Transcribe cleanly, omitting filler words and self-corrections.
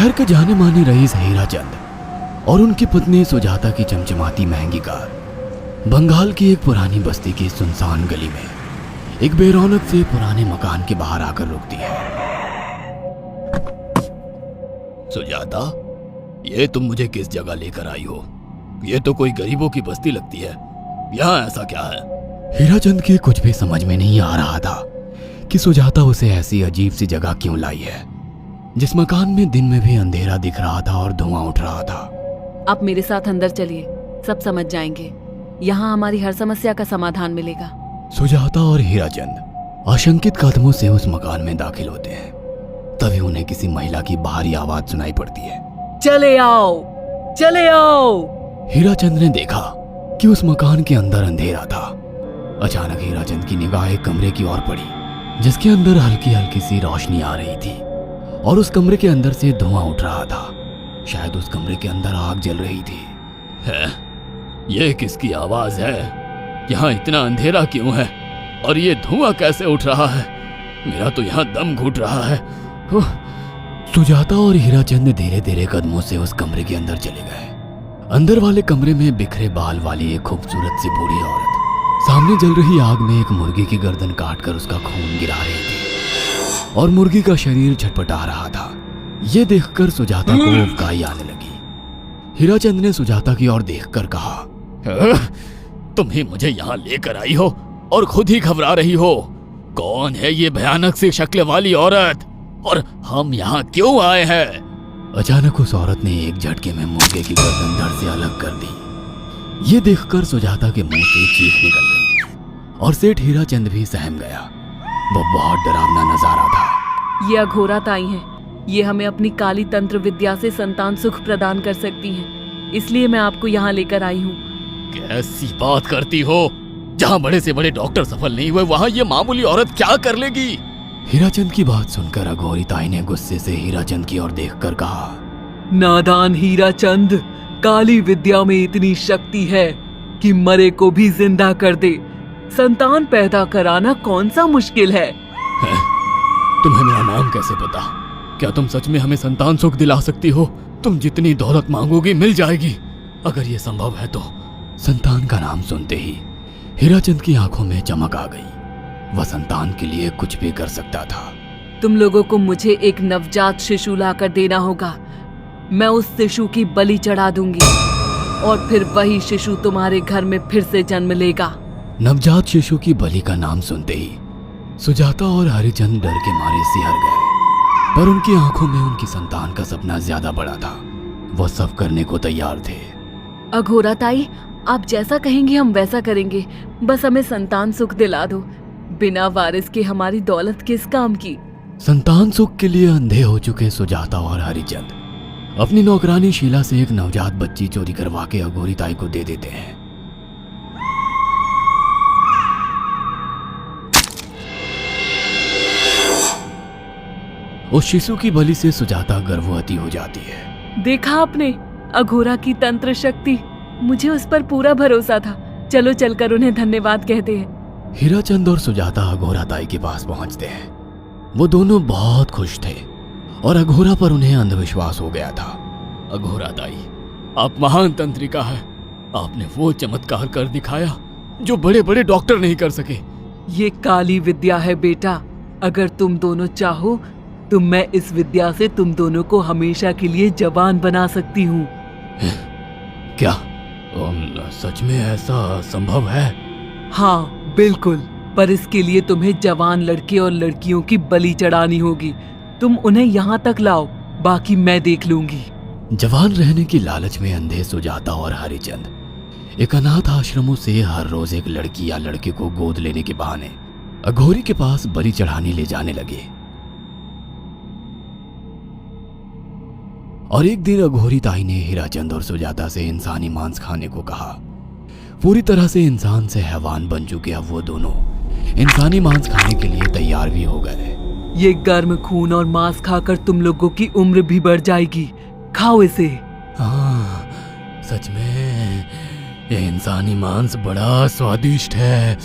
शहर के जाने माने रईस हीराचंद और उनकी पत्नी सुजाता की चमचमाती महंगी कार बंगाल की एक पुरानी बस्ती की सुनसान गली में एक बेरौनक से पुराने मकान के बाहर आकर रुकती है। सुजाता, ये तुम मुझे किस जगह लेकर आई हो? ये तो कोई गरीबों की बस्ती लगती है, यहाँ ऐसा क्या है? हीराचंद की कुछ भी समझ में नहीं आ रहा था कि सुजाता उसे ऐसी अजीब सी जगह क्यों लाई है, जिस मकान में दिन में भी अंधेरा दिख रहा था और धुआं उठ रहा था। आप मेरे साथ अंदर चलिए, सब समझ जाएंगे। यहाँ हमारी हर समस्या का समाधान मिलेगा। सुजाता और हीराचंद आशंकित कदमों से उस मकान में दाखिल होते हैं। तभी उन्हें किसी महिला की बाहरी आवाज सुनाई पड़ती है, चले आओ, चले आओ। हीराचंद ने देखा कि उस मकान के अंदर अंधेरा था। अचानक हीराचंद की निगाह एक कमरे की ओर पड़ी, जिसके अंदर हल्की हल्की सी रोशनी आ रही थी और उस कमरे के अंदर से धुआं उठ रहा था। शायद उस कमरे के अंदर आग जल रही थी। है? ये किसकी आवाज है? यहाँ इतना अंधेरा क्यों है और ये धुआं कैसे उठ रहा है? मेरा तो यहाँ दम घुट रहा है। सुजाता और हीराचंद धीरे धीरे कदमों से उस कमरे के अंदर चले गए। अंदर वाले कमरे में बिखरे बाल वाली एक खूबसूरत सी बूढ़ी औरत सामने जल रही आग में एक मुर्गी की गर्दन काटकर उसका खून गिरा रही थी और मुर्गी का शरीर छटपटा रहा था। ये देखकर सुजाता को उबकाई आने लगी। हीराचंद ने सुजाता की ओर देखकर कहा, तुम ही मुझे यहाँ लेकर आई हो और खुद ही घबरा रही हो। कौन है ये भयानक सी शक्ल वाली औरत और हम यहाँ क्यों आए हैं? अचानक उस औरत ने एक झटके में मुर्गे की गर्दन धड़ से अलग कर दी। ये देखकर सुजाता के मुंह से चीख निकल गई और सेठ हीराचंद भी सहम गया। वो बहुत डरावना नजारा था। ये अघोरा ताई हैं। ये हमें अपनी काली तंत्र विद्या से संतान सुख प्रदान कर सकती हैं। इसलिए मैं आपको यहाँ लेकर आई हूँ। कैसी बात करती हो? जहाँ बड़े से बड़े डॉक्टर सफल नहीं हुए, वहाँ ये मामूली औरत क्या कर लेगी? हीराचंद की बात सुनकर अघोरी ताई ने गुस्से से हीराचंद की ओर देखकर कहा, नादान हीराचंद, काली विद्या में इतनी शक्ति है कि मरे को भी जिंदा कर दे। संतान पैदा कराना कौन सा मुश्किल है? तुम्हें मेरा नाम कैसे पता? क्या तुम सच में हमें संतान सुख दिला सकती हो? तुम जितनी दौलत मांगोगी मिल जाएगी, अगर ये संभव है तो। संतान का नाम सुनते ही हीराचंद की आंखों में चमक आ गई। वह संतान के लिए कुछ भी कर सकता था। तुम लोगों को मुझे एक नवजात शिशु लाकर देना होगा। मैं उस शिशु की बलि चढ़ा दूंगी और फिर वही शिशु तुम्हारे घर में फिर से जन्म लेगा। नवजात शिशु की बलि का नाम सुनते ही सुजाता और हरिचंद डर के मारे सिहर गए, पर उनकी आंखों में उनकी संतान का सपना ज्यादा बड़ा था। वो सब करने को तैयार थे। अघोरा ताई, आप जैसा कहेंगे हम वैसा करेंगे। बस हमें संतान सुख दिला दो। बिना वारिस के हमारी दौलत किस काम की? संतान सुख के लिए अंधे हो चुके सुजाता और हरिचंद अपनी नौकरानी शीला से एक नवजात बच्ची चोरी करवा के अघोरी ताई को दे देते हैं। उस शिशु की बलि से सुजाता गर्भवती हो जाती है। देखा आपने अघोरा की तंत्र शक्ति? मुझे उस पर पूरा भरोसा था। चलो चलकर उन्हें धन्यवाद कहते हैं। हीराचंद और सुजाता अघोरा ताई के पास पहुंचते हैं। वो दोनों बहुत खुश थे और अघोरा पर उन्हें अंधविश्वास हो गया था। अघोरा ताई, आप महान तंत्रिका है। आपने वो चमत्कार कर दिखाया जो बड़े बड़े डॉक्टर नहीं कर सके। ये काली विद्या है बेटा। अगर तुम दोनों चाहो तो मैं इस विद्या से तुम दोनों को हमेशा के लिए जवान बना सकती हूँ। क्या सच में ऐसा संभव है? हाँ बिल्कुल, पर इसके लिए तुम्हें जवान लड़के और लड़कियों की बलि चढ़ानी होगी। तुम उन्हें यहाँ तक लाओ, बाकी मैं देख लूंगी। जवान रहने की लालच में अंधे सुजाता और हरिचंद एक अनाथ आश्रमों से हर रोज एक लड़की या लड़के को गोद लेने के बहाने अघोरी के पास बलि चढ़ाने ले जाने लगे। और एक दिन अघोरी ताई ने हीराचंद और सुजाता से इंसानी मांस खाने को कहा। पूरी तरह से इंसान से हैवान बन चुके अब वो दोनों इंसानी मांस खाने के लिए तैयार भी हो गए। ये गर्म खून और मांस खाकर तुम लोगों की उम्र भी बढ़ जाएगी। खाओ इसे। हाँ, सच में ये इंसानी मांस बड़ा स्वादिष्ट है।